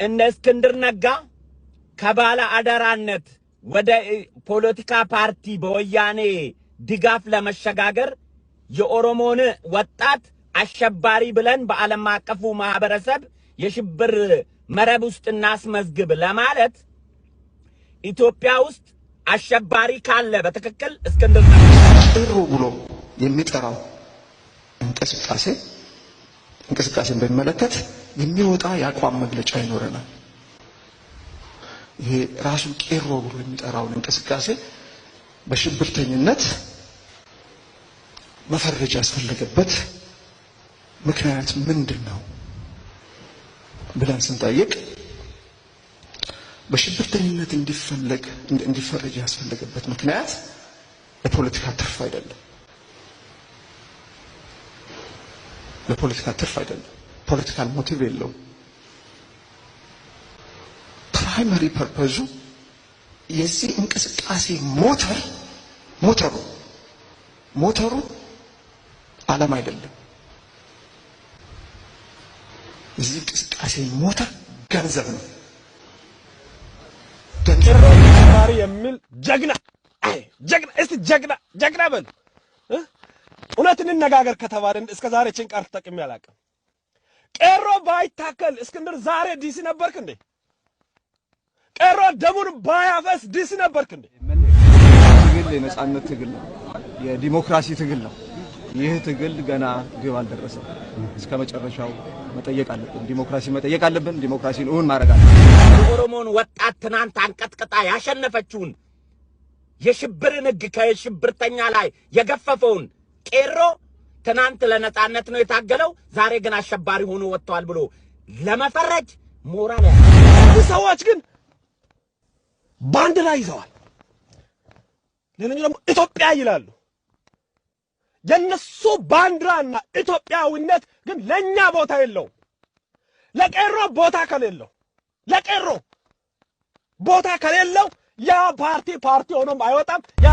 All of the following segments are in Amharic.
እነ እስክንድር ነጋ ከባለ አደራነት ወደ ፖለቲካ ፓርቲ በወያኔ ድጋፍ ለመሸጋገር የኦሮሞን ወጣት አሸባሪ ብለን በዓለም አቀፉ ማህበረሰብ የሽብር መረብ ውስጥ እናስመዝግብ ለማለት ኢትዮጵያ ውስጥ አሸባሪ ካለ በትክክል እስክንድር ነጋ ጥሩ ብሎ የሚጠራው እንቅስቃሴን በሚመለከት የሚወጣ የአቋም መግለጫ ይኖረናል። ይሄ ራሱ ቄሮ ብሎ የሚጠራውን እንቅስቃሴ በሽብርተኝነት መፈረጃ ያስፈልገበት ምክንያት ምንድነው ብለን ስንጠይቅ በሽብርተኝነት እንዲፈረጅ ያስፈልገበት ምክንያት ለፖለቲካ ትርፍ አይደለም። ፖለቲካል ሞቲቭ የለውም። ፕራይመሪ ፐርፐዙ የዚህ እንቅስቃሴ ሞተሩ ዓለም አይደለም። የዚህ እንቅስቃሴ ሞተር ገንዘብ ነው። ተራሪ የሚል ጀግና እስቲ ጀግና በል እውነት እንነጋገር ከተባለን እስከ ዛሬ ጭንቃር ተጠቅሜ አላውቅም። ቄሮ ባይታከል እስክንድር ዛሬ ዲሲ ነበርክ እንዴ? ቄሮ ደሙን ባያፈስ ዲሲ ነበርክ እንዴ? ትግል የነጻነት ትግል ነው፣ የዲሞክራሲ ትግል ነው። ይህ ትግል ገና ግብ አልደረሰም። እስከ መጨረሻው መጠየቅ አለብን። ዲሞክራሲ መጠየቅ አለብን። ዲሞክራሲን እውን ማድረግ አለብን። የኦሮሞን ወጣት ትናንት አንቀጥቅጣ ያሸነፈችውን የሽብርን ሕግ ከሽብርተኛ ላይ የገፈፈውን ቄሮ ትናንት ለነጻነት ነው የታገለው፣ ዛሬ ግን አሸባሪ ሆኖ ወጥቷል ብሎ ለመፈረጅ ሞራል ያለው ሰዎች ግን ባንዲራ ይዘዋል። ሌላኛው ደግሞ ኢትዮጵያ ይላሉ። የነሱ ባንዲራና ኢትዮጵያዊነት ግን ለኛ ቦታ የለው። ለቄሮ ቦታ ከሌለው ያ ፓርቲ ሆኖም አይወጣም። ያ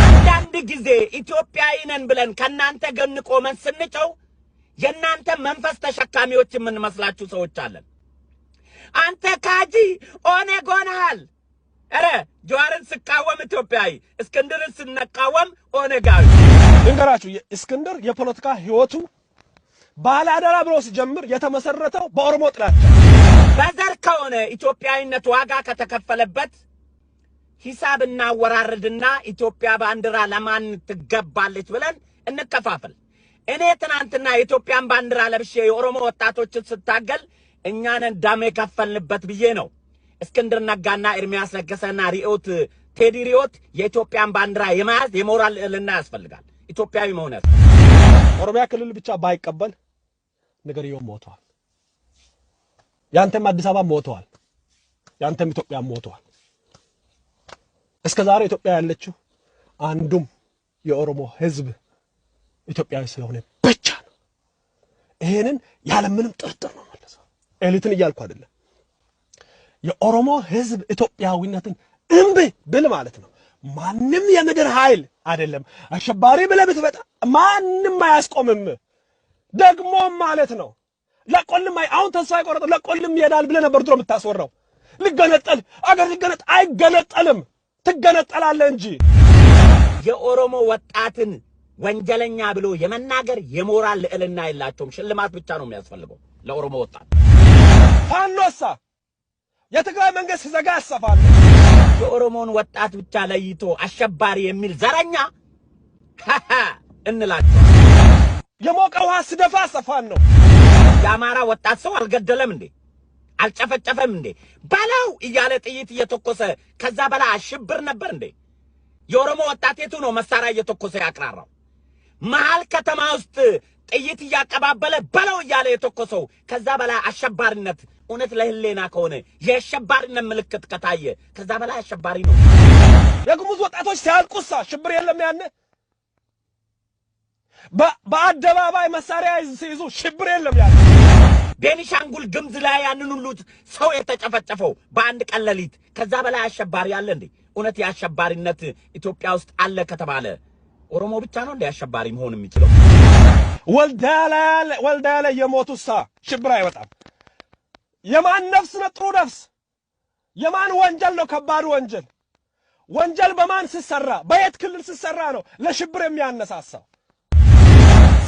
አንዳንድ ጊዜ ኢትዮጵያዊ ነን ብለን ከናንተ ገን ቆመን ስንጨው የናንተ መንፈስ ተሸካሚዎች የምንመስላችሁ ሰዎች አለን። አንተ ካጂ ኦነግ ሆነሃል። ኧረ ጀዋርን ስቃወም ኢትዮጵያዊ፣ እስክንድርን ስንቃወም ኦነጋዊ። እንገራችሁ የእስክንድር የፖለቲካ ህይወቱ ባላደራ ብሎ ሲጀምር የተመሰረተው በኦሮሞ ጥላቻ በዘር ከሆነ ኢትዮጵያዊነት ዋጋ ከተከፈለበት ሂሳብ እናወራርድና ኢትዮጵያ ባንዲራ ለማን ትገባለች ብለን እንከፋፈል። እኔ ትናንትና የኢትዮጵያን ባንዲራ ለብሼ የኦሮሞ ወጣቶችን ስታገል እኛንን ደም የከፈልንበት ብዬ ነው። እስክንድር ነጋና ኤርሚያስ ለገሰና ሪዮት ቴዲ ሪዮት የኢትዮጵያን ባንዲራ የመያዝ የሞራል ልዕልና ያስፈልጋል። ኢትዮጵያዊ መሆን ኦሮሚያ ክልል ብቻ ባይቀበል ነገርየው ሞቷል። ያንተም አዲስ አበባ ሞቷል። ያንተም ኢትዮጵያ ሞቷል። እስከ ዛሬ ኢትዮጵያ ያለችው አንዱም የኦሮሞ ህዝብ ኢትዮጵያዊ ስለሆነ ብቻ ነው። ይሄንን ያለ ምንም ጥርጥር ነው ማለት ነው። ኤሊትን እያልኩ አይደለም። የኦሮሞ ህዝብ ኢትዮጵያዊነትን እምቢ ብል ማለት ነው ማንም የምድር ኃይል አይደለም አሸባሪ ብለህ ብትመጣ ማንም አያስቆምም። ደግሞ ማለት ነው ለቆልም አሁን ተስፋ ይቆርጥ ለቆልም ይሄዳል ብለህ ነበር ድሮ የምታስወራው። ሊገነጠል አገር ሊገነጠል አይገነጠልም፣ ትገነጠላለህ እንጂ። የኦሮሞ ወጣትን ወንጀለኛ ብሎ የመናገር የሞራል ልዕልና የላቸውም። ሽልማት ብቻ ነው የሚያስፈልገው ለኦሮሞ ወጣት። ፋኖሳ የትግራይ መንግስት ዘጋ ያሰፋል። የኦሮሞን ወጣት ብቻ ለይቶ አሸባሪ የሚል ዘረኛ እንላቸው። የሞቀ ውሃ ስደፋ ሰፋን ነው። የአማራ ወጣት ሰው አልገደለም እንዴ? አልጨፈጨፈም እንዴ? ባላው እያለ ጥይት እየተኮሰ ከዛ በላ አሽብር ነበር እንዴ? የኦሮሞ ወጣት የቱ ነው መሳሪያ እየተኮሰ ያቅራራው? መሃል ከተማ ውስጥ ጥይት እያቀባበለ ባላው እያለ የተኮሰው ከዛ በላ አሸባሪነት እውነት ለህሌና ከሆነ የአሸባሪነት ምልክት ከታየ ከዛ በላ አሸባሪ ነው። የጉሙዝ ወጣቶች ሲያልቁሳ ሽብር የለም ያነ በአደባባይ መሳሪያ ሲይዙ ሽብር የለም ያለ ቤኒሻንጉል ግምዝ ላይ ያንን ሁሉ ሰው የተጨፈጨፈው በአንድ ቀን ሌሊት ከዛ በላይ አሸባሪ አለ እንዴ? እውነት የአሸባሪነት ኢትዮጵያ ውስጥ አለ ከተባለ ኦሮሞ ብቻ ነው እንደ አሸባሪ መሆን የሚችለው? ወልዳ ላይ የሞቱሳ ሽብር አይወጣም። የማን ነፍስ ነው ጥሩ ነፍስ? የማን ወንጀል ነው ከባድ ወንጀል? ወንጀል በማን ሲሰራ በየት ክልል ሲሰራ ነው ለሽብር የሚያነሳሳው?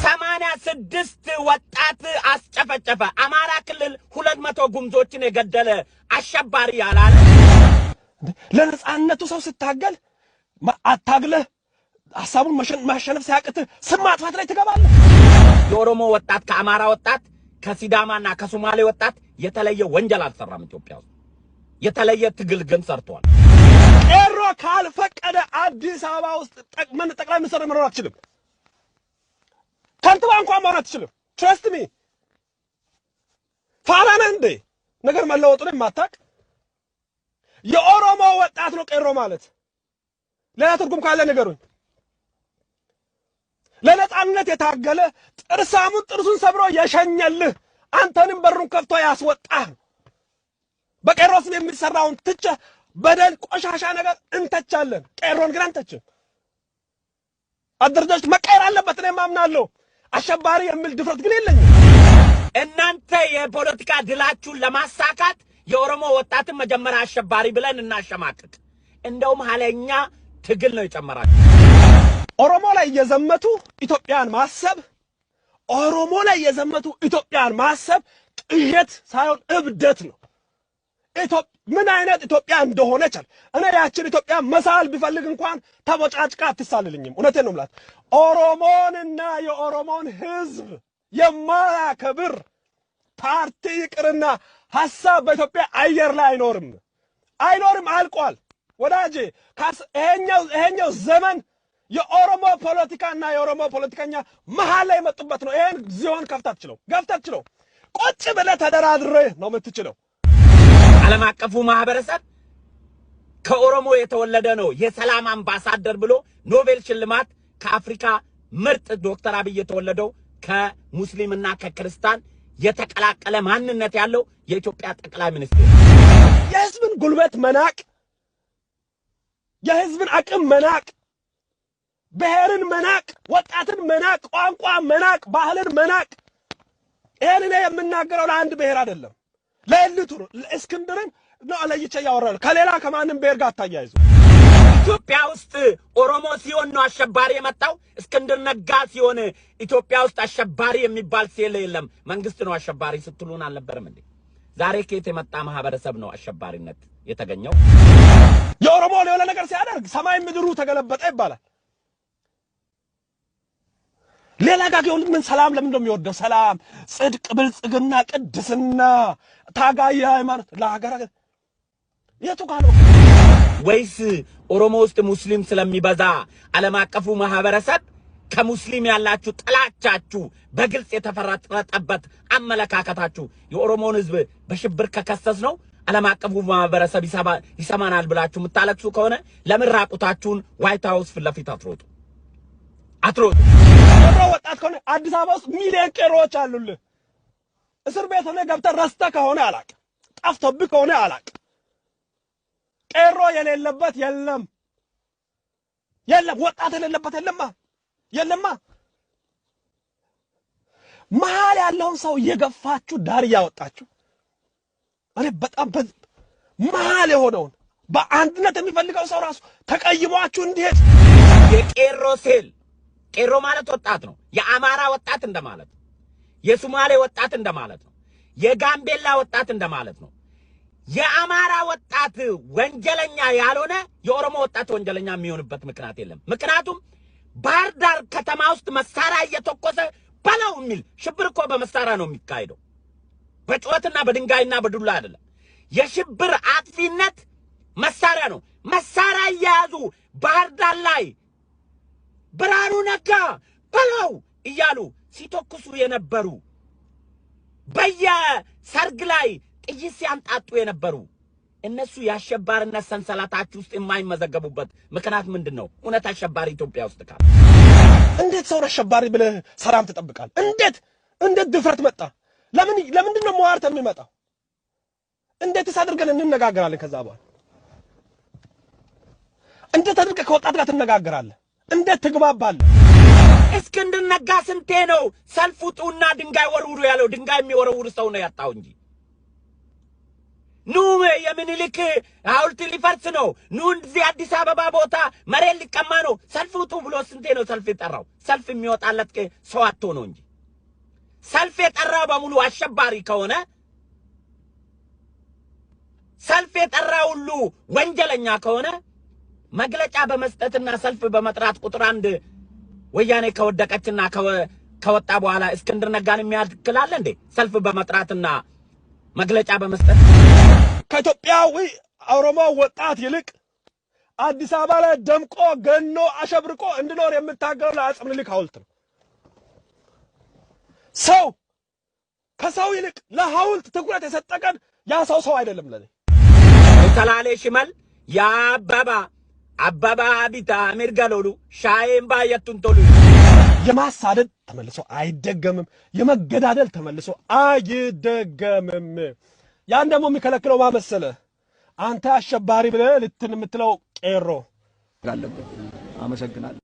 86 ወጣት አስጨፈጨፈ። አማራ ክልል 200 ጉምዞችን የገደለ አሸባሪ ያላለ ለነጻነቱ ሰው ሲታገል አታግለህ ሐሳቡን ማሸነፍ ሲያቅት ስም ማጥፋት ላይ ትገባለህ። የኦሮሞ ወጣት ከአማራ ወጣት ከሲዳማና ከሶማሌ ወጣት የተለየ ወንጀል አልሰራም። ኢትዮጵያ ውስጥ የተለየ ትግል ግን ሰርቷል። ቄሮ ካልፈቀደ አዲስ አበባ ውስጥ ጠቅላይ ሚኒስትር መኖር አትችልም። ከንቲባ እንኳን መሆን አትችልም። ትረስት ሚ ፋራ ነህ እንዴ? ነገር መለወጡን የማታውቅ የኦሮሞ ወጣት ነው ቄሮ ማለት። ሌላ ትርጉም ካለ ንገሩኝ። ለነጻነት የታገለ ጥርሱን ሰብሮ የሸኘልህ አንተንም በሩን ከፍቶ ያስወጣህ በቄሮ ስም የሚሰራውን ትቼ በደል ቆሻሻ ነገር እንተቻለን። ቄሮን ግን አንተችም። አደረጃጀት መቀየር አለበት ነው የማምናለሁ። አሸባሪ የሚል ድፍረት ግን የለኝም። እናንተ የፖለቲካ ድላችሁን ለማሳካት የኦሮሞ ወጣትን መጀመሪያ አሸባሪ ብለን እናሸማቅቅ። እንደውም ሀለኛ ትግል ነው የጨመራችሁ። ኦሮሞ ላይ የዘመቱ ኢትዮጵያን ማሰብ ኦሮሞ ላይ የዘመቱ ኢትዮጵያን ማሰብ ቅዠት ሳይሆን እብደት ነው። ምን አይነት ኢትዮጵያ እንደሆነች እኔ ያችን ኢትዮጵያ መሳል ቢፈልግ እንኳን ተቦጫጭቃ አትሳልልኝም። እውነቴን ነው የምላት። ኦሮሞንና የኦሮሞን ሕዝብ የማያከብር ፓርቲ ይቅርና ሐሳብ በኢትዮጵያ አየር ላይ አይኖርም። አልቋል ወዳጄ። ይሄኛው ዘመን የኦሮሞ ፖለቲካና የኦሮሞ ፖለቲከኛ መሃል ላይ መጡበት ነው። ይሄን ዚዮን ገፍታችለው ቁጭ ብለህ ተደራድረህ ነው የምትችለው። ዓለም አቀፉ ማህበረሰብ ከኦሮሞ የተወለደ ነው የሰላም አምባሳደር ብሎ ኖቤል ሽልማት ከአፍሪካ ምርጥ ዶክተር አብይ የተወለደው ከሙስሊምና ከክርስቲያን የተቀላቀለ ማንነት ያለው የኢትዮጵያ ጠቅላይ ሚኒስትር የህዝብን ጉልበት መናቅ፣ የህዝብን አቅም መናቅ፣ ብሔርን መናቅ፣ ወጣትን መናቅ፣ ቋንቋ መናቅ፣ ባህልን መናቅ። ይሄን እኔ የምናገረው ለአንድ ብሔር አይደለም፣ ለእልቱ ነው። እስክንድርን ነው ለይቼ ያወራል። ከሌላ ከማንም ብሔር ጋር አታያይዙ። ኢትዮጵያ ውስጥ ኦሮሞ ሲሆን ነው አሸባሪ የመጣው። እስክንድር ነጋ ሲሆን ኢትዮጵያ ውስጥ አሸባሪ የሚባል ሴል የለም። መንግስት ነው አሸባሪ ስትሉን አልነበረም እንዴ? ዛሬ ከየት የመጣ ማህበረሰብ ነው አሸባሪነት የተገኘው? የኦሮሞ የሆነ ነገር ሲያደርግ ሰማይ ምድሩ ተገለበጠ ይባላል። ሌላ ጋር ይሁን ምን ሰላም ለምን እንደሚወደው ሰላም፣ ጽድቅ፣ ብልጽግና፣ ቅድስና፣ ታጋይ ሃይማኖት ለሀገር የቱ ጋር ነው? ወይስ ኦሮሞ ውስጥ ሙስሊም ስለሚበዛ ዓለም አቀፉ ማህበረሰብ ከሙስሊም ያላችሁ ጥላቻችሁ በግልጽ የተፈረጠበት አመለካከታችሁ የኦሮሞን ህዝብ በሽብር ከከሰስ ነው ዓለም አቀፉ ማህበረሰብ ይሰማናል ብላችሁ የምታለቅሱ ከሆነ ለምን ራቁታችሁን ዋይት ሃውስ ፊት ለፊት አትሮጡ? ቄሮ ወጣት ከሆነ አዲስ አበባ ውስጥ ሚሊዮን ቄሮዎች አሉልህ። እስር ቤት ሆነ ገብተህ ረስተህ ከሆነ አላቅም፣ ጠፍቶብህ ከሆነ አላቅም። ቄሮ የሌለበት የለም፣ ወጣት የሌለበት የለማ። መሀል ያለውን ሰው እየገፋችሁ ዳር እያወጣችሁ እኔ በጣም መሀል የሆነውን በአንድነት የሚፈልገው ሰው ራሱ ተቀይሟችሁ እንዲሄድ የቄሮ ሴል ቄሮ ማለት ወጣት ነው። የአማራ ወጣት እንደማለት ነው። የሶማሌ ወጣት እንደማለት ነው። የጋምቤላ ወጣት እንደማለት ነው። የአማራ ወጣት ወንጀለኛ ያልሆነ የኦሮሞ ወጣት ወንጀለኛ የሚሆንበት ምክንያት የለም። ምክንያቱም ባህር ዳር ከተማ ውስጥ መሳሪያ እየተኮሰ በለው የሚል ሽብር እኮ በመሳሪያ ነው የሚካሄደው፣ በጩኸትና በድንጋይና በዱላ አይደለም። የሽብር አጥፊነት መሳሪያ ነው። መሳሪያ እየያዙ ባህር ዳር ላይ ብርሃኑ ነጋ በለው እያሉ ሲተኩሱ የነበሩ በየሰርግ ላይ ጥይት ሲያንጣጡ የነበሩ እነሱ የአሸባሪነት ሰንሰለታችሁ ውስጥ የማይመዘገቡበት ምክንያት ምንድነው? እውነት አሸባሪ ኢትዮጵያ ውስጥ ካለ እንዴት ሰው አሸባሪ ብለህ ሰላም ትጠብቃለህ? እንዴት ድፍረት መጣ? ለምንድን ነው መዋርት የሚመጣው? እንዴትስ አድርገን እንነጋገራለን? ከዛ በኋላ እንዴት አድርገህ ከወጣት ጋር ትነጋገራለህ? እንዴት ትግባባለህ? እስክንድር ነጋ ስንቴ ነው ሰልፍ ውጡና ድንጋይ ወርውሩ ያለው? ድንጋይ የሚወረውር ሰው ነው ያጣው እንጂ የምኒልክ ሐውልት ሊፈርስ ነው፣ ኑ እዚህ አዲስ አበባ ቦታ መሬት ሊቀማ ነው፣ ሰልፍ ውጡ ብሎ ስንቴ ነው ሰልፍ የጠራው? ሰልፍ የሚወጣለት ሰው አጥቶ ነው እንጂ ሰልፍ የጠራው በሙሉ አሸባሪ ከሆነ ሰልፍ የጠራው ሁሉ ወንጀለኛ ከሆነ መግለጫ በመስጠትና ሰልፍ በመጥራት ቁጥር አንድ ወያኔ ከወደቀችና ከወጣ በኋላ እስክንድር ነጋን የሚያክል አለ እንዴ? ሰልፍ በመጥራትና መግለጫ በመስጠት ከኢትዮጵያዊ ኦሮሞ ወጣት ይልቅ አዲስ አበባ ላይ ደምቆ ገኖ አሸብርቆ እንድኖር የምታገለው ለአፄ ምኒልክ ሐውልት ነው። ሰው ከሰው ይልቅ ለሐውልት ትኩረት የሰጠ ቀን ያ ሰው አይደለም ለኔ። ተላሌ ሽመል አበባ ቢታ ሚርጋሎሉ ሻይም ባየቱን ቶሉ የማሳደድ ተመልሶ አይደገምም። የመገዳደል ተመልሶ አይደገምም። ያን ደግሞ የሚከለክለው ማመሰለ አንተ አሸባሪ ብለህ ልትን የምትለው ቄሮ አለበት። አመሰግናለሁ።